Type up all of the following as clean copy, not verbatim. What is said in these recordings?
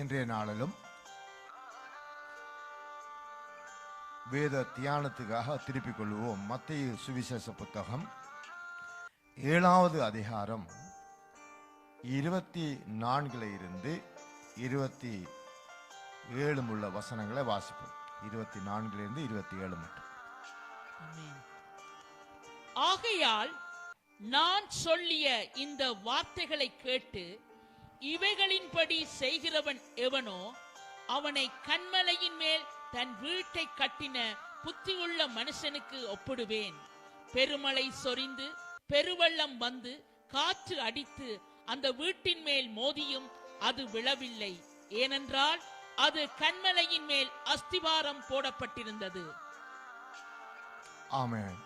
இன்றைய நாளிலும் வேத தியானத்துக்காக திருப்பிக் கொள்வோம். மத்தேயு சுவிசேஷ புத்தகம் 7வது அதிகாரம் 24 இருந்து 27 உள்ள வசனங்களை வாசிப்போம். 24 இருந்து 27 மட்டும். ஆகையால் நான் சொல்லிய இந்த வார்த்தைகளை கேட்டு இவைகளின்படி செய்கிறவன் எவனோ அவனை கன்மலையின் மேல் தன் வீட்டை கட்டின புத்தியுள்ள மனுஷனுக்கு ஒப்பிடுவேன். பெருமழை சொரிந்து பெருவெள்ளம் வந்து காற்று அடித்து அந்த வீட்டின் மேல் மோதியும் அது விழவில்லை, ஏனென்றால் அது கன்மலையின் மேல் அஸ்திவாரம் போடப்பட்டிருந்தது. ஆமென்.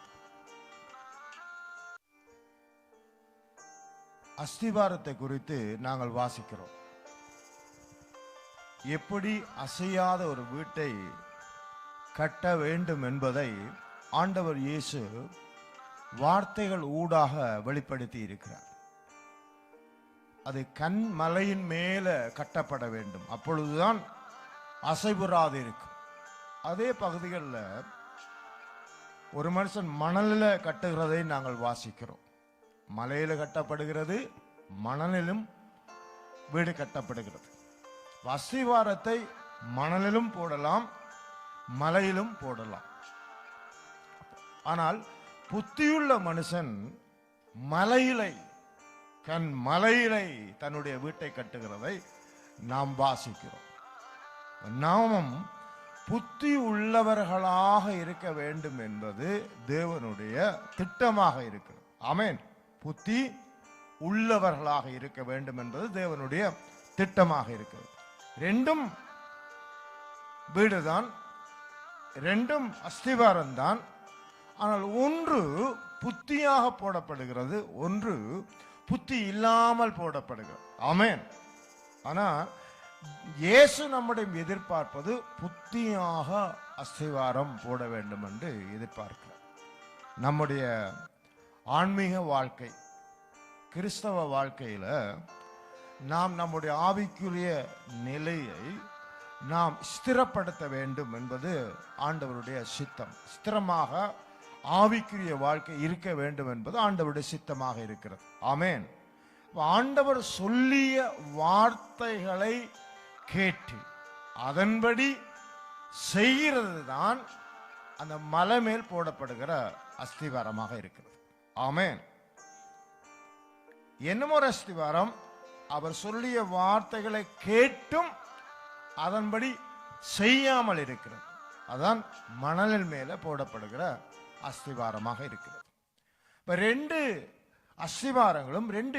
அஸ்திவாரத்தை குறித்து நாங்கள் வாசிக்கிறோம். எப்படி அசையாத ஒரு வீட்டை கட்ட வேண்டும் என்பதை ஆண்டவர் இயேசு வார்த்தைகள் ஊடாக வெளிப்படுத்தி இருக்கிறார். அது கன்மலையின் மேல கட்டப்பட வேண்டும், அப்பொழுதுதான் அசைவுறாது இருக்கும். அதே பகுதிகளில் ஒரு மனுஷன் மணலில் கட்டுகிறதை நாங்கள் வாசிக்கிறோம். மலையில கட்டப்படுகிறது, மணலிலும் வீடு கட்டப்படுகிறது. அஸ்திவாரத்தை மணலிலும் போடலாம், மலையிலும் போடலாம். ஆனால் புத்தியுள்ள மனுஷன் மலையிலை மலையிலை தன்னுடைய வீட்டை கட்டுகிறதை நாம் வாசிக்கிறோம். நாமும் புத்தி உள்ளவர்களாக இருக்க வேண்டும் என்பது தேவனுடைய திட்டமாக இருக்கிறது. ஆமென். புத்தி உள்ளவர்களாக இருக்க வேண்டும் என்பது தேவனுடைய திட்டமாக இருக்கிறது. ரெண்டும் வீடுதான், ரெண்டும் அஸ்திவாரம் தான். ஆனால் ஒன்று புத்தியாக போடப்படுகிறது, ஒன்று புத்தி இல்லாமல் போடப்படுகிறது. ஆமென். ஆனால் இயேசு நம்முடைய எதிர்பார்ப்பது புத்தியாக அஸ்திவாரம் போட வேண்டும் என்று எதிர்பார்க்கிறார். நம்முடைய ஆன்மீக வாழ்க்கை, கிறிஸ்தவ வாழ்க்கையில நாம் நம்முடைய ஆவிக்குரிய நிலையை நாம் ஸ்திரப்படுத்த வேண்டும் என்பது ஆண்டவருடைய சித்தம். ஸ்திரமாக ஆவிக்குரிய வாழ்க்கை இருக்க வேண்டும் என்பது ஆண்டவருடைய சித்தமாக இருக்கிறது. ஆமென். ஆண்டவர் சொல்லிய வார்த்தைகளை கேட்டு அதன்படி செய்கிறது தான் அந்த மலை மேல் போடப்படுகிற அஸ்திவாரமாக இருக்கிறது. ஆமென். என்னமோ அஸ்திவாரம் அவர் சொல்லிய வார்த்தைகளை கேட்டும் அதன்படி செய்யாமல் இருக்கிறது. அதான் மணலில் மேல போடப்படுகிற அஸ்திவாரமாக இருக்கிறது. இப்ப ரெண்டு அஸ்திவாரங்களும் ரெண்டு